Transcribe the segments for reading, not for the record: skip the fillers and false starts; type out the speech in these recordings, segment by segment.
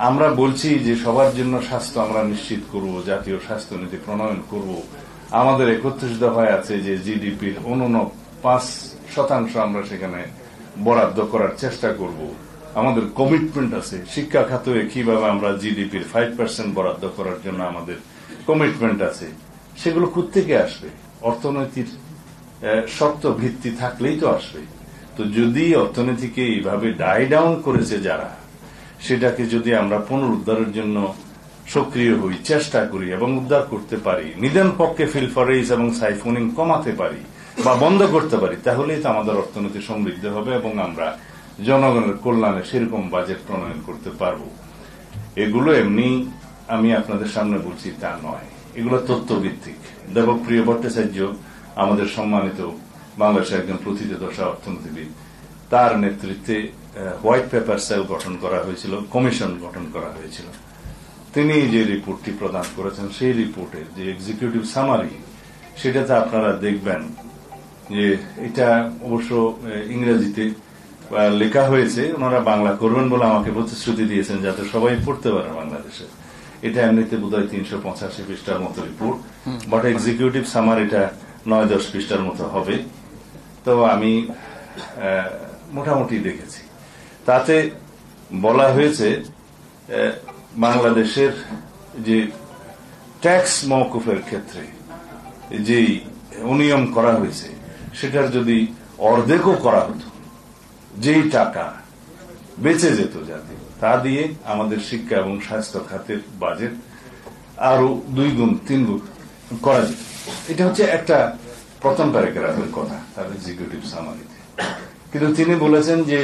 আমরা বলছি যে সবার জন্য স্বাস্থ্য আমরা নিশ্চিত করব, জাতীয় স্বাস্থ্য নীতি প্রণয়ন করব। আমাদের 31 দফায় আছে যে জিডিপির 5% আমরা সেখানে বরাদ্দ করার চেষ্টা করব। আমাদের কমিটমেন্ট আছে শিক্ষা খাতে কিভাবে আমরা জিডিপির 5% বরাদ্দ করার জন্য আমাদের কমিটমেন্ট আছে। সেগুলো কোত্থেকে আসবে? অর্থনীতির শক্ত ভিত্তি থাকলেই তো আসবে। তো যদি অর্থনীতিকে এইভাবে ডাই ডাউন করেছে যারা, সেটাকে যদি আমরা পুনরুদ্ধারের জন্য সক্রিয় হই, চেষ্টা করি এবং উদ্ধার করতে পারি, নিদেন পক্ষে ফিলফারেজ এবং সাইফোনিং কমাতে পারি বা বন্ধ করতে পারি, তাহলেই তো আমাদের অর্থনীতি সমৃদ্ধ হবে এবং আমরা জনগণের কল্যাণে সেরকম বাজেট প্রণয়ন করতে পারব। এগুলো এমনি আমি আপনাদের সামনে বলছি তা নয়, এগুলো তথ্যভিত্তিক। দেবপ্রিয় ভট্টাচার্য আমাদের সম্মানিত বাংলাদেশের একজন প্রথিতযশা অর্থনীতিবিদ, তার নেতৃত্বে হোয়াইট পেপার সেল গঠন করা হয়েছিল, কমিশন গঠন করা হয়েছিল। তিনি যে রিপোর্টটি প্রদান করেছেন, সেই রিপোর্টের যে এক্সিকিউটিভ সামারি, সেটাতে আপনারা দেখবেন যে এটা অবশ্য ইংরেজিতে লেখা হয়েছে। ওনারা বাংলা করবেন বলে আমাকে প্রতিশ্রুতি দিয়েছেন যাতে সবাই পড়তে পারে বাংলাদেশে। এটা এমনিতে বোধহয় 385 পৃষ্ঠার মতো রিপোর্ট, বাট এক্সিকিউটিভ সামারিটা 9-10 পৃষ্ঠার মতো হবে। তো আমি মোটামুটি দেখেছি, তাতে বলা হয়েছে বাংলাদেশের যে ট্যাক্স মওকুফের ক্ষেত্রে যেই অনিয়ম করা হয়েছে, সেটার যদি অর্ধেকও করা হতো, যেই টাকা বেঁচে যেত জাতি, তা দিয়ে আমাদের শিক্ষা এবং স্বাস্থ্য খাতের বাজেট আরো 2 গুণ 3 গুণ করা যেত। এটা হচ্ছে একটা প্রথম প্যারাগ্রাফের কথা তার এক্সিকিউটিভ সামারিতে। কিন্তু তিনি বলেছেন যে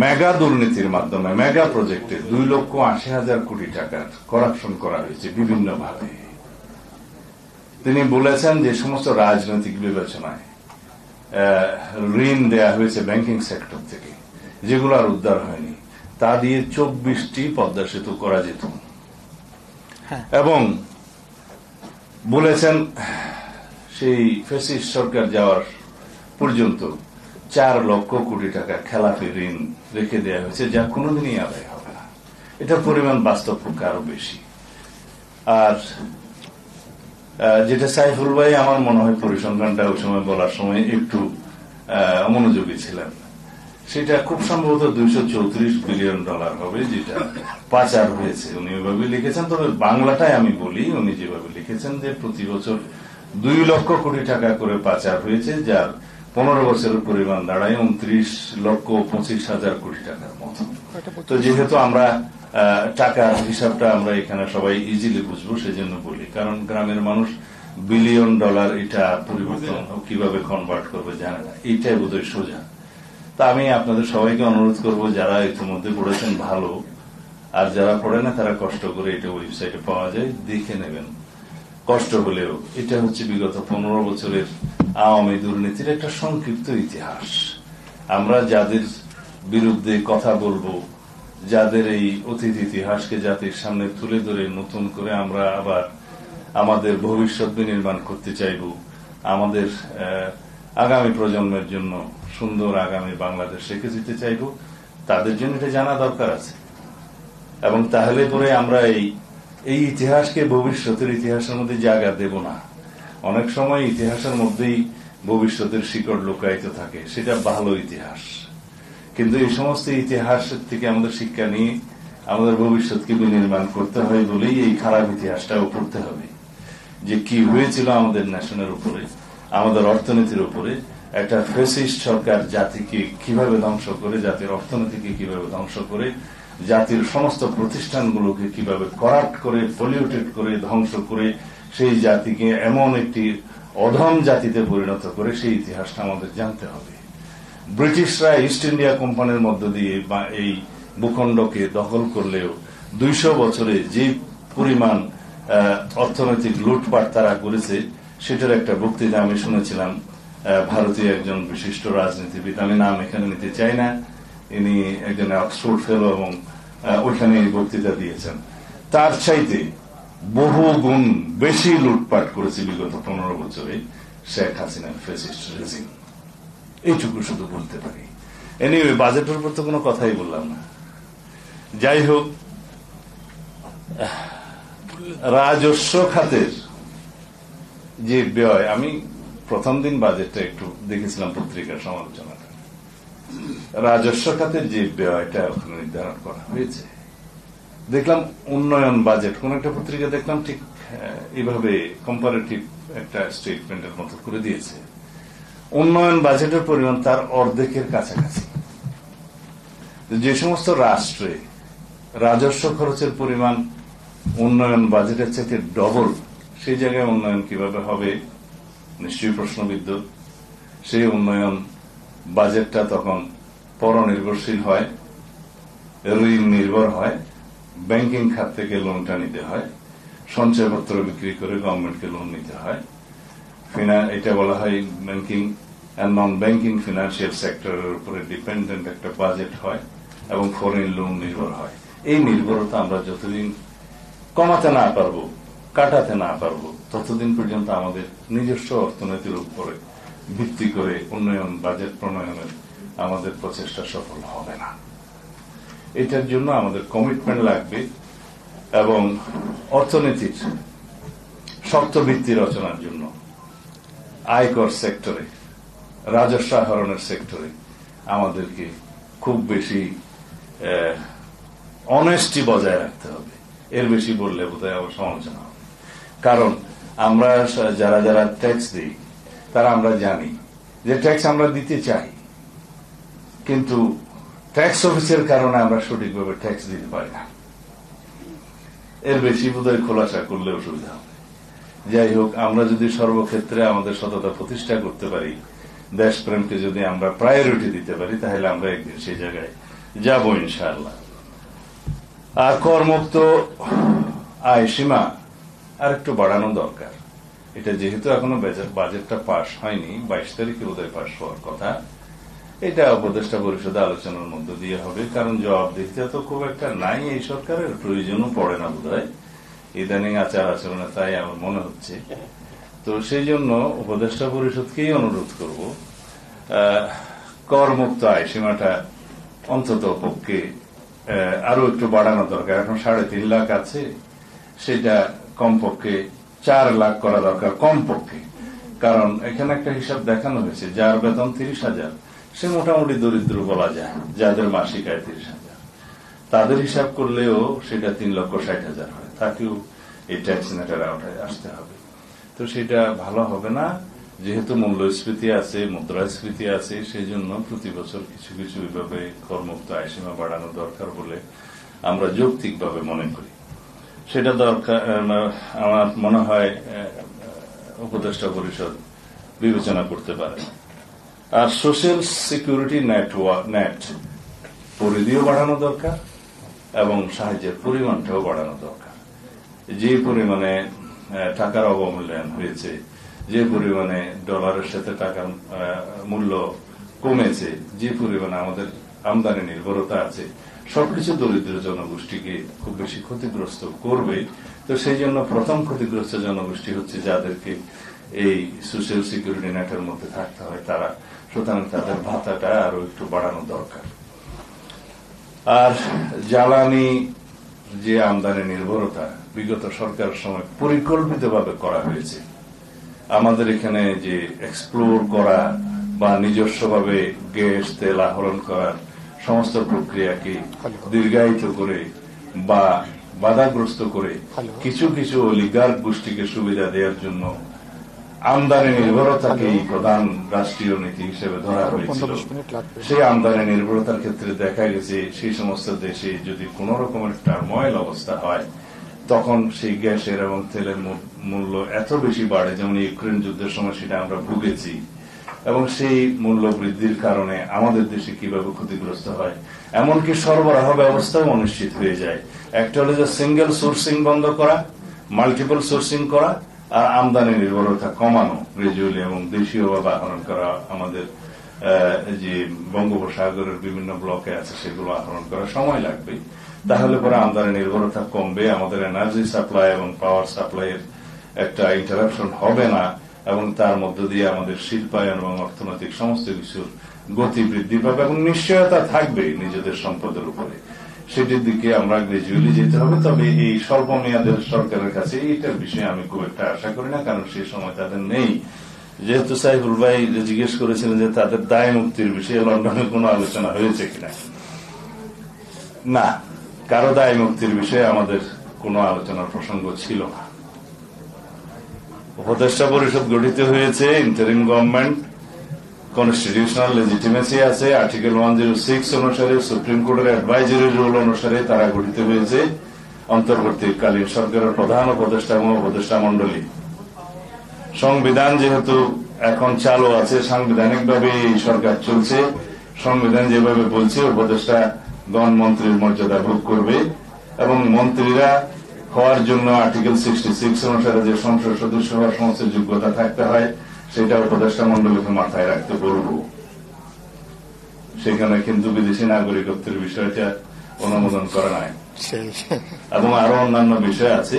মেগা দুর্নীতির মাধ্যমে, মেগা প্রজেক্টে 2,80,000 কোটি টাকার করাপশন করা হয়েছে বিভিন্নভাবে। তিনি বলেছেন যে সমস্ত রাজনৈতিক বিবেচনায় ঋণ দেয়া হয়েছে ব্যাংকিং সেক্টর থেকে, যেগুলো আর উদ্ধার হয়নি, তা দিয়ে 24টি পদ্মা সেতু করা যেত। এবং বলেছেন সেই ফ্যাসিস্ট সরকার যাওয়ার পর্যন্ত 4 লক্ষ কোটি টাকা খেলাপি ঋণ রেখে দেওয়া হয়েছে, যা কোনোদিনই আদায় হবে না। এটার পরিমাণ বাস্তব পক্ষে আরো বেশি। আর যেটা সাইফুল ভাই আমার মনে হয় পরিসংখ্যানটা ওই সময় বলার সময় একটু অমনোযোগী ছিলেন, সেটা খুব সম্ভবত $234 বিলিয়ন হবে, যেটা পাচার হয়েছে। উনি ওইভাবে লিখেছেন, তবে বাংলাটাই আমি বলি, উনি যেভাবে লিখেছেন যে প্রতি বছর 2 লক্ষ কোটি টাকা করে পাচার হয়েছে, যার 15 বছরের পরিমাণ দাঁড়ায় 29,25,000 কোটি টাকার মতো। তো যেহেতু আমরা টাকার হিসাবটা আমরা এখানে সবাই ইজিলি বুঝবো, সেজন্য বলি, কারণ গ্রামের মানুষ $বিলিয়ন এটা পরিবর্তন কিভাবে কনভার্ট করবে জানে না, এইটাই বোধহয় সোজা। তা আমি আপনাদের সবাইকে অনুরোধ করব, যারা ইতিমধ্যে পড়েছেন ভালো, আর যারা পড়ে না তারা কষ্ট করে, এটা ওয়েবসাইটে পাওয়া যায়, দেখে নেবেন কষ্ট হলেও। এটা হচ্ছে বিগত 15 বছরের আওয়ামী দুর্নীতির একটা সংক্ষিপ্ত ইতিহাস। আমরা যাদের বিরুদ্ধে কথা বলবো, যাদের এই অতীত ইতিহাসকে জাতির সামনে তুলে ধরে নতুন করে আমরা আবার আমাদের ভবিষ্যৎ বিনির্মাণ করতে চাইব, আমাদের আগামী প্রজন্মের জন্য সুন্দর আগামী বাংলাদেশ রেখে দিতে চাইব, তাদের জন্য এটা জানা দরকার আছে। এবং তাহলে পরে আমরা এই ইতিহাসকে ভবিষ্যতের ইতিহাসের মধ্যে জায়গা দেব না। অনেক সময় ইতিহাসের মধ্যেই ভবিষ্যতের শিকড় লুকায়িত থাকে, সেটা ভালো ইতিহাস। কিন্তু এই সমস্ত ইতিহাসের থেকে আমাদের শিক্ষা নিয়ে আমাদের ভবিষ্যৎকে বিনির্মাণ করতে হয় বলেই এই খারাপ ইতিহাসটাও পড়তে হবে, যে কি হয়েছিল আমাদের ন্যাশনের উপরে, আমাদের অর্থনীতির উপরে। একটা ফ্যাসিস্ট সরকার জাতিকে কিভাবে ধ্বংস করে, জাতির অর্থনীতিকে কিভাবে ধ্বংস করে, জাতির সমস্ত প্রতিষ্ঠানগুলোকে কিভাবে করাপ্ট করে, পলিউটেড করে, ধ্বংস করে সেই জাতিকে এমন একটি অধম জাতিতে পরিণত করে, সেই ইতিহাসটা আমাদের জানতে হবে। ব্রিটিশরা ইস্ট ইন্ডিয়া কোম্পানির মধ্য দিয়ে এই ভূখণ্ডকে দখল করলেও 200 বছরে যে পরিমাণ অর্থনৈতিক লুটপাট তারা করেছে, সেটার একটা বক্তৃতা আমি শুনেছিলাম ভারতীয় একজন বিশিষ্ট রাজনীতিবিদ, আমি নাম এখানে নিতে চাই না, ইনি একজন অক্সফোর্ড ফেলো এবং ওইখানে এই বক্তৃতা দিয়েছেন। তার চাইতে বহু গুণ বেশি লুটপাট করেছে বিগত 15 বছরে শেখ হাসিনার ফ্যাসিস্ট রেজিম। এইটুকু শুধু বলতে পারি। এনিওয়ে, বাজেটের উপর তো কোনো কথাই বললাম না। যাই হোক, রাজস্ব খাতের যে ব্যয়, আমি প্রথম দিন বাজেটটা একটু দেখেছিলাম পত্রিকার সমালোচনাটা। রাজস্ব খাতের যে ব্যয়টা ওখানে নির্ধারণ করা হয়েছে, দেখলাম উন্নয়ন বাজেট, কোন একটা পত্রিকা দেখলাম ঠিক এইভাবে কম্পারেটিভ একটা স্টেটমেন্টের মতো করে দিয়েছে। উন্নয়ন বাজেটের পরিমাণ তার অর্ধেকের কাছাকাছি। যে সমস্ত রাষ্ট্রে রাজস্ব খরচের পরিমাণ উন্নয়ন বাজেটের চাইতে ডবল, সেই জায়গায় উন্নয়ন কিভাবে হবে নিশ্চয়ই প্রশ্নবিদ্ধ। সেই উন্নয়ন বাজেটটা তখন পরনির্ভরশীল হয়, ঋণ নির্ভর হয়, ব্যাংকিং খাত থেকে লোনটা নিতে হয়, সঞ্চয়পত্র বিক্রি করে গভর্নমেন্টকে লোন নিতে হয়। এটা বলা হয় banking and non banking financial সেক্টরের উপরে ডিপেন্ডেন্ট একটা বাজেট হয় এবং ফরেন লোন নির্ভর হয়। এই নির্ভরতা আমরা যতদিন কমাতে না পারবো, কাটাতে না পারবো, ততদিন পর্যন্ত আমাদের নিজস্ব অর্থনীতির উপরে ভিত্তি করে উন্নয়ন বাজেট প্রণয়নের আমাদের প্রচেষ্টা সফল হবে না। এটার জন্য আমাদের কমিটমেন্ট লাগবে এবং অর্থনীতির শক্ত ভিত্তি রচনার জন্য আয়কর সেক্টরে, রাজস্ব আহরণের সেক্টরে আমাদেরকে খুব বেশি অনেস্টি বজায় রাখতে হবে। এর বেশি বললে বোধহয় আবার সমালোচনা হবে। কারণ আমরা যারা যারা ট্যাক্স দিই তারা আমরা জানি যে ট্যাক্স আমরা দিতে চাই, কিন্তু ট্যাক্স অফিসের কারণে আমরা সঠিকভাবে ট্যাক্স দিতে পারি না। এর বেশি বোধহয় খোলাসা করলে অসুবিধা হবে। যাই হোক, আমরা যদি সর্বক্ষেত্রে আমাদের সততা প্রতিষ্ঠা করতে পারি, দেশপ্রেমকে যদি আমরা প্রায়োরিটি দিতে পারি, তাহলে আমরা একদিন সেই জায়গায় যাব ইনশাআল্লাহ। আর করমুক্ত আয় সীমা আর একটু বাড়ানো দরকার। এটা যেহেতু এখনো বাজেটটা পাশ হয়নি, 22 তারিখে বোধহয় পাশ হওয়ার কথা, এটা উপদেষ্টা পরিষদে আলোচনার মধ্য দিয়ে হবে। কারণ জবাবদিহিতা তো খুব একটা নাই এই সরকারের, প্রয়োজনও পড়ে না বোধহয় ইদানিং আচার আচরণে, তাই আমার মনে হচ্ছে। তো সেই জন্য উপদেষ্টা পরিষদকেই অনুরোধ করব, করমুক্ত আয় সীমাটা অন্তত পক্ষে আরো একটু বাড়ানো দরকার। এখন 3.5 লাখ আছে, সেটা কমপক্ষে 4 লাখ করা দরকার কমপক্ষে। কারণ এখানে একটা হিসাব দেখানো হয়েছে, যার বেতন 30,000 সে মোটামুটি দরিদ্র বলা যায়, যাদের মাসিক আয় 30,000, তাদের হিসাব করলেও সেটা 3,60,000 হয়। তাকেও এই ট্যাক্স নেটের আওতায় আসতে হবে। তো সেটা ভালো হবে না, যেহেতু মূল্যস্ফীতি আছে, মুদ্রাস্ফীতি আছে, সেই জন্য প্রতি বছর কিছু কিছু ভাবে করমুক্ত আয় সীমা বাড়ানো দরকার বলে আমরা যৌক্তিকভাবে মনে করি। সেটা দরকার, আমার মনে হয় উপদেষ্টা পরিষদ বিবেচনা করতে পারে। আর সোশ্যাল সিকিউরিটি নেট পরিধিও বাড়ানো দরকার এবং সাহায্যের পরিমাণটাও বাড়ানো দরকার। যে পরিমাণে টাকার অবমূল্যায়ন হয়েছে, যে পরিমাণে ডলারের সাথে টাকার মূল্য কমেছে, যে পরিমাণে আমাদের আমদানি নির্ভরতা আছে, সবকিছু দরিদ্র জনগোষ্ঠীকে খুব বেশি ক্ষতিগ্রস্ত করবে। তো সেই জন্য প্রথম ক্ষতিগ্রস্ত জনগোষ্ঠী হচ্ছে যাদেরকে এই সোশ্যাল সিকিউরিটি নেটের মধ্যে থাকতে হয় তারা। সুতরাং তাদের ভাতাটা আরো একটু বাড়ানো দরকার। আর জ্বালানি যে আমদানি নির্ভরতা বিগত সরকারের সময় পরিকল্পিতভাবে করা হয়েছে, আমাদের এখানে যে এক্সপ্লোর করা বা নিজস্বভাবে গ্যাস তেল আহরণ করার সমস্ত প্রক্রিয়াকে দীর্ঘায়িত করে বা বাধাগ্রস্ত করে কিছু কিছু অলিগার্ক গোষ্ঠীকে সুবিধা দেওয়ার জন্য আমদানি নির্ভরতাকেই প্রধান রাষ্ট্রীয় নীতি হিসেবে ধরা হয়েছিল। সেই আমদানি নির্ভরতার ক্ষেত্রে দেখা গেছে সেই সমস্ত দেশে যদি কোন রকমের টার্ময়েল অবস্থা হয়, তখন সেই গ্যাসের এবং তেলের মূল্য এত বেশি বাড়ে, যেমন ইউক্রেন যুদ্ধের সময় সেটা আমরা ভুগেছি। এবং সেই মূল্য বৃদ্ধির কারণে আমাদের দেশে কিভাবে ক্ষতিগ্রস্ত হয়, এমনকি সরবরাহ ব্যবস্থাও অনিশ্চিত হয়ে যায়। একটা হলো যে সিঙ্গেল সোর্সিং বন্ধ করা, মাল্টিপল সোর্সিং করা, আর আমদানি নির্ভরতা কমানো গ্রাজুয়ালি, এবং দেশীয়ভাবে আহরণ করা। আমাদের যে বঙ্গোপসাগরের বিভিন্ন ব্লকে আছে সেগুলো আহরণ করা সময় লাগবে, তাহলে পরে আমদানি নির্ভরতা কমবে, আমাদের এনার্জি সাপ্লাই এবং পাওয়ার সাপ্লাইয়ের একটা ইন্টারাপশন হবে না, এবং তার মধ্য দিয়ে আমাদের শিল্পায়ন এবং অর্থনৈতিক সমস্ত কিছুর গতি বৃদ্ধি পাবে এবং নিশ্চয়তা থাকবে নিজেদের সম্পদের উপরে। সেটির দিকে আমরা গ্রাজুয়ালি যেতে হবে। তবে এই স্বল্প মেয়াদের সরকারের কাছে এইটার বিষয়ে আমি খুব একটা আশা করি না, কারণ সেই সময় তাদের নেই। যেহেতু সাইফুল ভাই জিজ্ঞেস করেছিলেন যে তাদের দায় মুক্তির বিষয়ে লন্ডনে কোনো আলোচনা হয়েছে কিনা, না, কারো দায় মুক্তির বিষয়ে আমাদের কোনো আলোচনার প্রসঙ্গ ছিল না। উপদেষ্টা পরিষদ গঠিত হয়েছে, ইন্টারিম গভর্নমেন্ট, কনস্টিটিউশনাল লেজিটিমেসি আছে, আর্টিকেল 106 অনুসারে সুপ্রিম কোর্টের অ্যাডভাইজারি রুল অনুসারে তারা গঠিত হয়েছে। অন্তর্বর্তীকালীন সরকারের প্রধান উপদেষ্টা এবং উপদেষ্টা মন্ডলী। সংবিধান যেহেতু এখন চালু আছে, সাংবিধানিকভাবে এই সরকার চলছে, সংবিধান যেভাবে বলছে উপদেষ্টা গণমন্ত্রীর মর্যাদা ভোগ করবে এবং মন্ত্রীরা হওয়ার জন্য আর্টিকেল 66 অনুসারে যে সংসদ সদস্য হওয়ার সমস্ত যোগ্যতা থাকতে হয় সেটা উপদেষ্টা মন্ডলীকে মাথায় রাখতে বলব। সেখানে কিন্তু বিদেশি নাগরিকত্বের বিষয়টা অনুমোদন করা নাই এবং আরো অন্যান্য বিষয় আছে।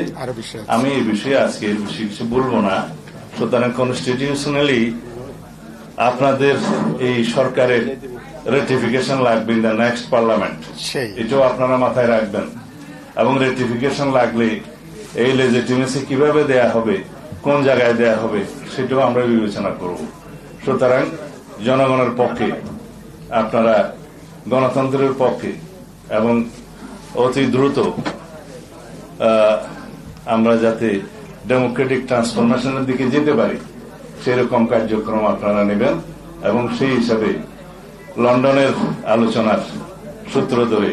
আমি এই বিষয়ে আজকে বেশি কিছু বলবো না। সুতরাং কনস্টিটিউশনালি আপনাদের এই সরকারের রেটিফিকেশন লাগবে ইন দ্য নেক্সট পার্লামেন্ট, এটাও আপনারা মাথায় রাখবেন। এবং রেটিফিকেশন লাগলে এই লেজিটিমেসি কিভাবে দেয়া হবে, কোন জায়গায় দেয়া হবে, সেটাও আমরা বিবেচনা করব। সুতরাং জনগণের পক্ষে, আপনারা গণতন্ত্রের পক্ষে এবং অতি দ্রুত আমরা যাতে ডেমোক্রেটিক ট্রান্সফরমেশনের দিকে যেতে পারি সেরকম কার্যক্রম আপনারা নেবেন এবং সেই হিসাবে লন্ডনের আলোচনার সূত্র ধরে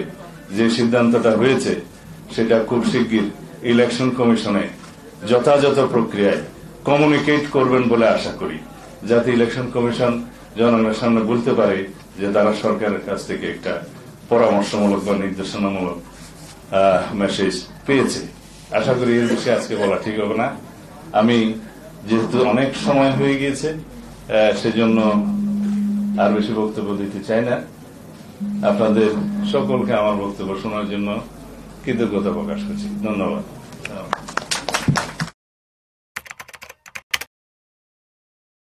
যে সিদ্ধান্তটা হয়েছে সেটা খুব শিগগির ইলেকশন কমিশনে যথাযথ প্রক্রিয়ায় কমিউনিকেট করবেন বলে আশা করি, যাতে ইলেকশন কমিশন জনগণের সামনে বলতে পারে যে তারা সরকারের কাছ থেকে একটা পরামর্শমূলক বা নির্দেশনামূলক মেসেজ পেয়েছে। আশা করি এর বিষয়ে আজকে বলা ঠিক হবে না। আমি যেহেতু অনেক সময় হয়ে গিয়েছে সেজন্য আর বেশি বক্তব্য দিতে চাই না। আপনাদের সকলকে আমার বক্তব্য শোনার জন্য কৃতজ্ঞতা প্রকাশ করছি। ধন্যবাদ।